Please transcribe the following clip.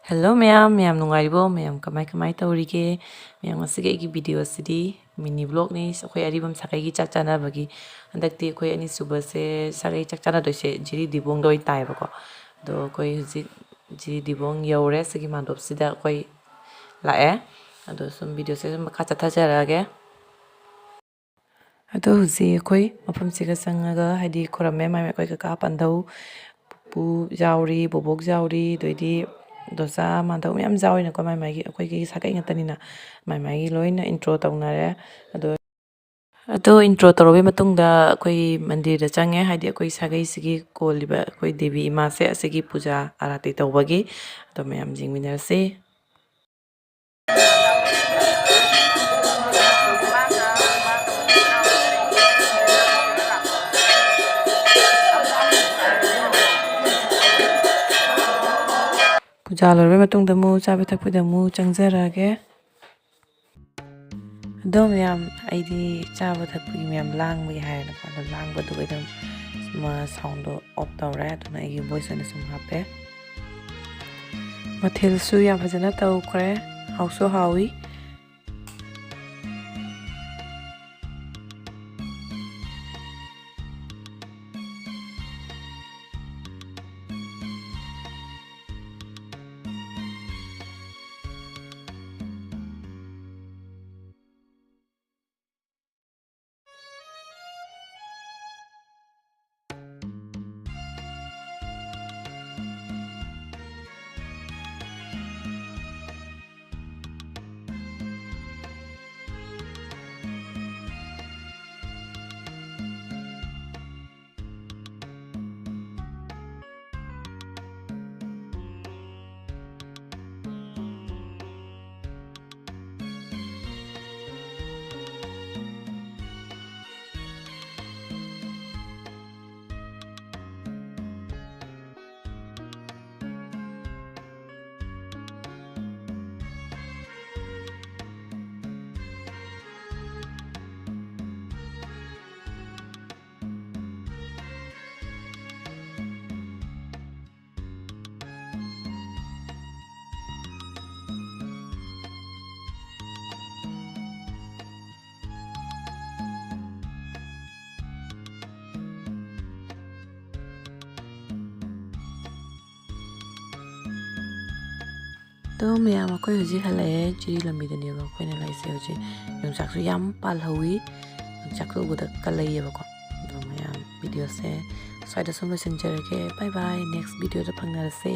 Hello ma'am nungaribo ma'am kamai taurige ma'am ngasigai video sidi mini vlog ni akhoi aribam sageigi chak chanabagi handakti akhoi ani subase sageigi chak chanadoise Jiri Divongda oi taibako do akhoi huji Jiri Divong yaure sigi mandop sida akhoi lae ado sum video se makha chathajarage ado huji akhoi mafam siga sangaga haidi khorame mai akhoi ka pandau pu jauri bobok jauri doidi dosa mandau miyam jawi na ko mai mai akhoi gi sakai ngatani na mai loina intro taunare ado intro torobe matungda akhoi mandir da change haidi akhoi sagai sigi koliba akhoi devi ima se asigi puja arati tawbagi ado miyam jingminarse puja lorbe matungda mu chabe thakpida mu changjarage ado miyam aidi chaba thakpigi miyam langbi hairana ko langba du edam ma sound do off tawre aduna igi voice na sum hape mathil su ya bhajana tawkre hauso hawi do miyam akhoi huji halae Jiri lambidani ba akhoi na laise huji yongchak su yam palhawi yongchak su budak kalai ba ko do miyam video se soida sum losinjarage bye bye next video da phangnarase